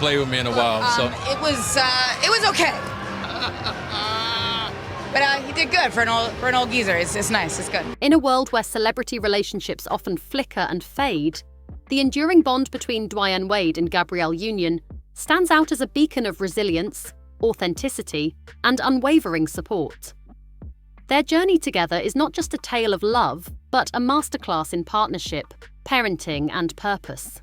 played with me in a while. So It was okay. But he did good for an old geezer. It's nice. It's good. In a world where celebrity relationships often flicker and fade, the enduring bond between Dwyane Wade and Gabrielle Union stands out as a beacon of resilience, authenticity, and unwavering support. Their journey together is not just a tale of love, but a masterclass in partnership, parenting, and purpose.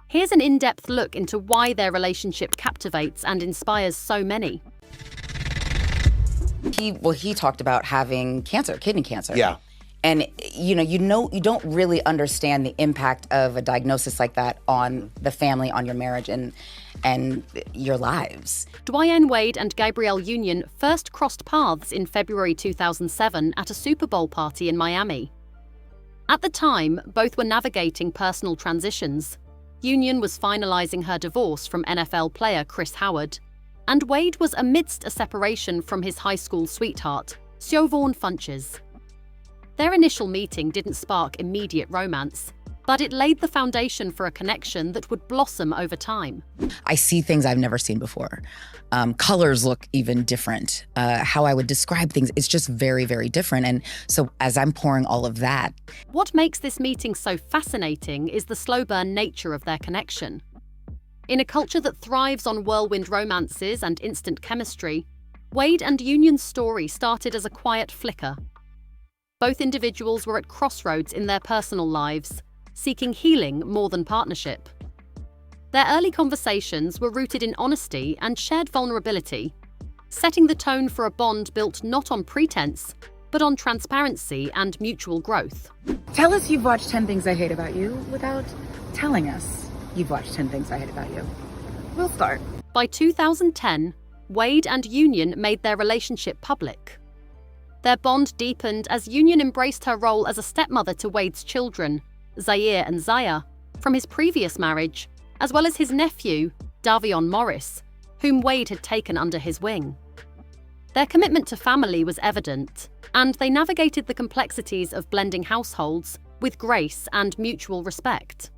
Here's an in-depth look into why their relationship captivates and inspires so many. He talked about having cancer, kidney cancer. Yeah. And you don't really understand the impact of a diagnosis like that on the family, on your marriage, and your lives. Dwyane Wade and Gabrielle Union first crossed paths in February 2007 at a Super Bowl party in Miami. At the time, both were navigating personal transitions. Union was finalizing her divorce from NFL player Chris Howard, and Wade was amidst a separation from his high school sweetheart, Siobhan Funches. Their initial meeting didn't spark immediate romance, but it laid the foundation for a connection that would blossom over time. I see things I've never seen before. Colors look even different. How I would describe things, it's just very, very different. And so as I'm pouring all of that. What makes this meeting so fascinating is the slow burn nature of their connection. In a culture that thrives on whirlwind romances and instant chemistry, Wade and Union's story started as a quiet flicker. Both individuals were at crossroads in their personal lives, seeking healing more than partnership. Their early conversations were rooted in honesty and shared vulnerability, setting the tone for a bond built not on pretense, but on transparency and mutual growth. Tell us you've watched 10 Things I Hate About You without telling us you've watched 10 Things I Hate About You. We'll start. By 2010, Wade and Union made their relationship public. Their bond deepened as Union embraced her role as a stepmother to Wade's children, Zaire and Zaya, from his previous marriage, as well as his nephew, Davion Morris, whom Wade had taken under his wing. Their commitment to family was evident, and they navigated the complexities of blending households with grace and mutual respect.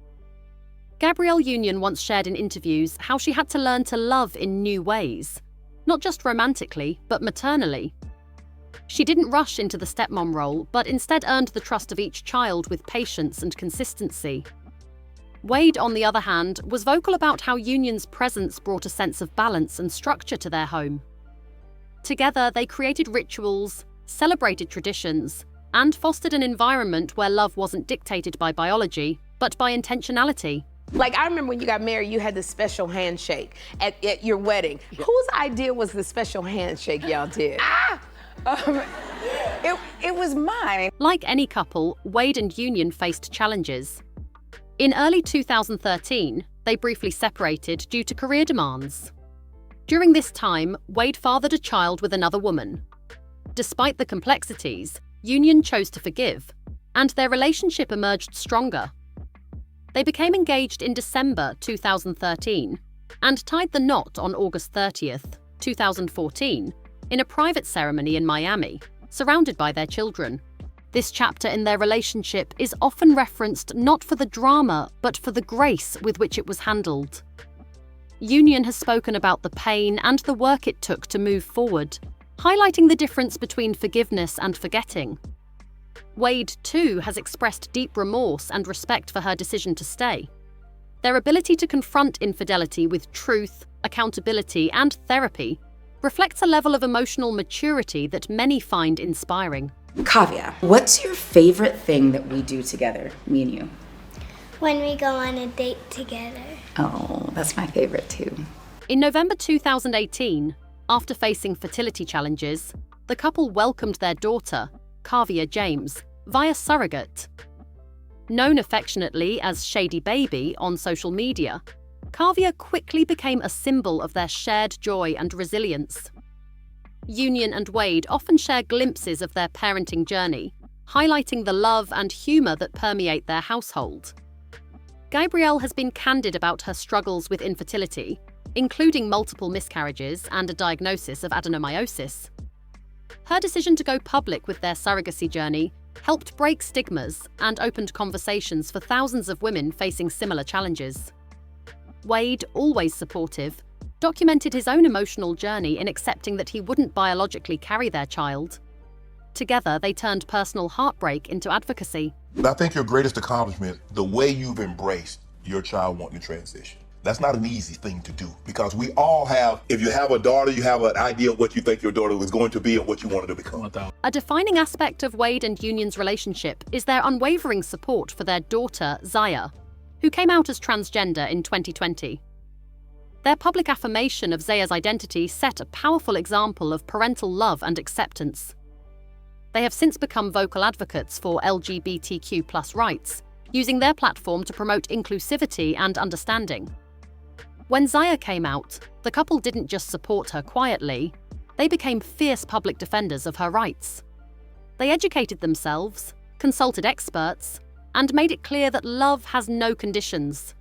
Gabrielle Union once shared in interviews how she had to learn to love in new ways, not just romantically, but maternally. She didn't rush into the stepmom role, but instead earned the trust of each child with patience and consistency. Wade, on the other hand, was vocal about how Union's presence brought a sense of balance and structure to their home. Together, they created rituals, celebrated traditions, and fostered an environment where love wasn't dictated by biology, but by intentionality. Like, I remember when you got married, you had this special handshake at your wedding. Yeah. Whose idea was the special handshake y'all did? It was mine. Like any couple, Wade and Union faced challenges. In early 2013, they briefly separated due to career demands. During this time, Wade fathered a child with another woman. Despite the complexities, Union chose to forgive, and their relationship emerged stronger. They became engaged in December 2013 and tied the knot on August 30th, 2014, in a private ceremony in Miami, surrounded by their children. This chapter in their relationship is often referenced not for the drama, but for the grace with which it was handled. Union has spoken about the pain and the work it took to move forward, highlighting the difference between forgiveness and forgetting. Wade, too, has expressed deep remorse and respect for her decision to stay. Their ability to confront infidelity with truth, accountability, and therapy reflects a level of emotional maturity that many find inspiring. Kavya, what's your favorite thing that we do together, me and you? When we go on a date together. Oh, that's my favorite too. In November 2018, after facing fertility challenges, the couple welcomed their daughter, Kavya James, via surrogate. Known affectionately as Shady Baby on social media, Kavya quickly became a symbol of their shared joy and resilience. Union and Wade often share glimpses of their parenting journey, highlighting the love and humor that permeate their household. Gabrielle has been candid about her struggles with infertility, including multiple miscarriages and a diagnosis of adenomyosis. Her decision to go public with their surrogacy journey helped break stigmas and opened conversations for thousands of women facing similar challenges. Wade, always supportive, documented his own emotional journey in accepting that he wouldn't biologically carry their child. Together, they turned personal heartbreak into advocacy. I think your greatest accomplishment, the way you've embraced your child wanting to transition. That's not an easy thing to do, because we all have, if you have a daughter, you have an idea of what you think your daughter is going to be and what you want her to become. A defining aspect of Wade and Union's relationship is their unwavering support for their daughter, Zaya, who came out as transgender in 2020. Their public affirmation of Zaya's identity set a powerful example of parental love and acceptance. They have since become vocal advocates for LGBTQ+ rights, using their platform to promote inclusivity and understanding. When Zaya came out, the couple didn't just support her quietly, they became fierce public defenders of her rights. They educated themselves, consulted experts, and made it clear that love has no conditions.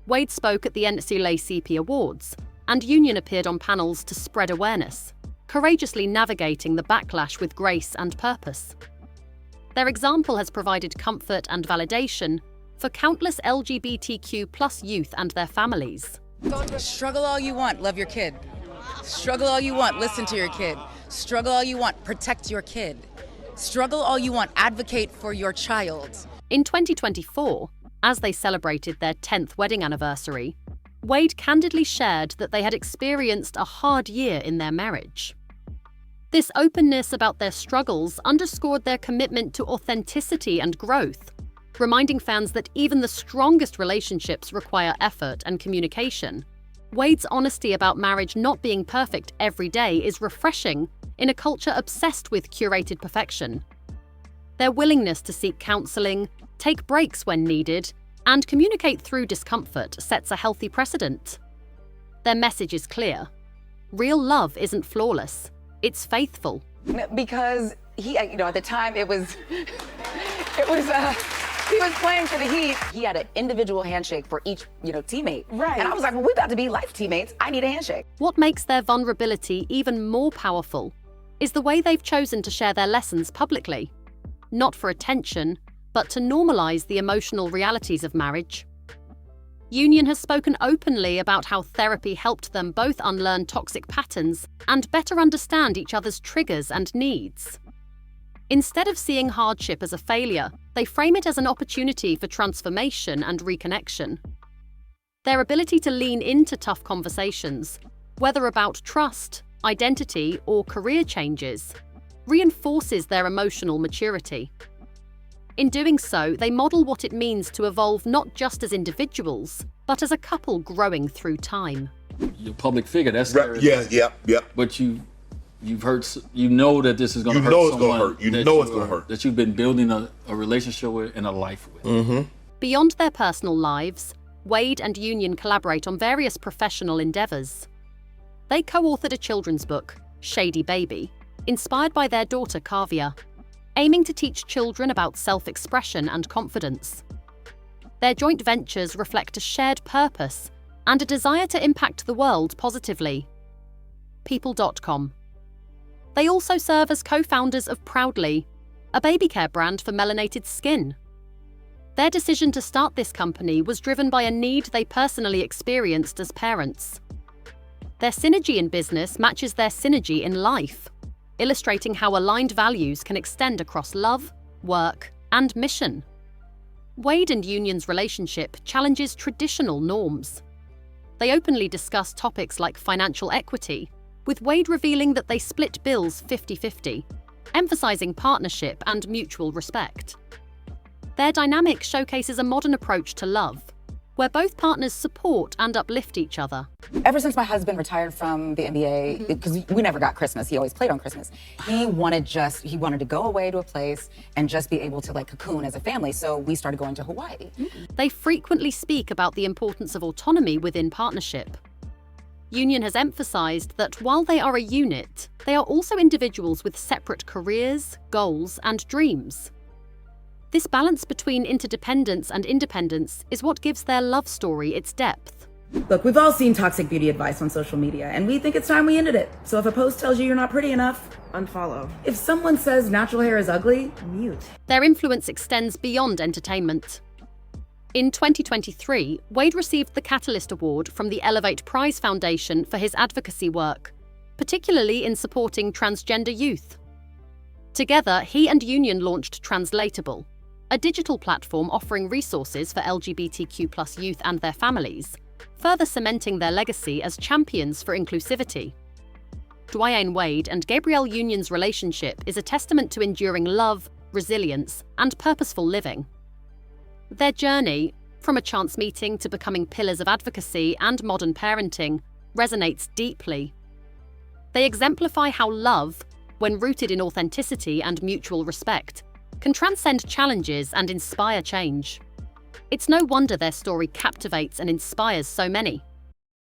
Wade spoke at the NAACP Awards, and Union appeared on panels to spread awareness, courageously navigating the backlash with grace and purpose. Their example has provided comfort and validation for countless LGBTQ+ youth and their families. Struggle all you want, love your kid. Struggle all you want, listen to your kid. Struggle all you want, protect your kid. Struggle all you want, advocate for your child. In 2024, as they celebrated their 10th wedding anniversary, Wade candidly shared that they had experienced a hard year in their marriage. This openness about their struggles underscored their commitment to authenticity and growth, reminding fans that even the strongest relationships require effort and communication. Wade's honesty about marriage not being perfect every day is refreshing in a culture obsessed with curated perfection. Their willingness to seek counseling, take breaks when needed, and communicate through discomfort sets a healthy precedent. Their message is clear. Real love isn't flawless, it's faithful. Because he, at the time he was playing for the Heat. He had an individual handshake for each, teammate. Right. And I was like, well, we're about to be life teammates. I need a handshake. What makes their vulnerability even more powerful is the way they've chosen to share their lessons publicly. Not for attention, but to normalize the emotional realities of marriage. Union has spoken openly about how therapy helped them both unlearn toxic patterns and better understand each other's triggers and needs. Instead of seeing hardship as a failure, they frame it as an opportunity for transformation and reconnection. Their ability to lean into tough conversations, whether about trust, identity, or career changes, reinforces their emotional maturity. In doing so, they model what it means to evolve not just as individuals, but as a couple growing through time. You're a public figure, that's Right. Yeah. But you've hurt, you know that this is going to hurt it's someone. gonna hurt. You know it's gonna hurt. That you've been building a relationship with and a life with. Beyond their personal lives, Wade and Union collaborate on various professional endeavors. They co-authored a children's book, Shady Baby, inspired by their daughter Kavya, aiming to teach children about self-expression and confidence. Their joint ventures reflect a shared purpose and a desire to impact the world positively. People.com. They also serve as co-founders of Proudly, a baby care brand for melanated skin. Their decision to start this company was driven by a need they personally experienced as parents. Their synergy in business matches their synergy in life, illustrating how aligned values can extend across love, work, and mission. Wade and Union's relationship challenges traditional norms. They openly discuss topics like financial equity, with Wade revealing that they split bills 50-50, emphasizing partnership and mutual respect. Their dynamic showcases a modern approach to love, where both partners support and uplift each other. Ever since my husband retired from the NBA, because we never got Christmas, he always played on Christmas, he wanted to go away to a place and just be able to cocoon as a family, so we started going to Hawaii. They frequently speak about the importance of autonomy within partnership. Union has emphasized that while they are a unit, they are also individuals with separate careers, goals, and dreams. This balance between interdependence and independence is what gives their love story its depth. Look, we've all seen toxic beauty advice on social media, and we think it's time we ended it. So if a post tells you you're not pretty enough, unfollow. If someone says natural hair is ugly, mute. Their influence extends beyond entertainment. In 2023, Wade received the Catalyst Award from the Elevate Prize Foundation for his advocacy work, particularly in supporting transgender youth. Together, he and Union launched Translatable, a digital platform offering resources for LGBTQ+ youth and their families, further cementing their legacy as champions for inclusivity. Dwyane Wade and Gabrielle Union's relationship is a testament to enduring love, resilience, and purposeful living. Their journey, from a chance meeting to becoming pillars of advocacy and modern parenting, resonates deeply. They exemplify how love, when rooted in authenticity and mutual respect, can transcend challenges and inspire change. It's no wonder their story captivates and inspires so many.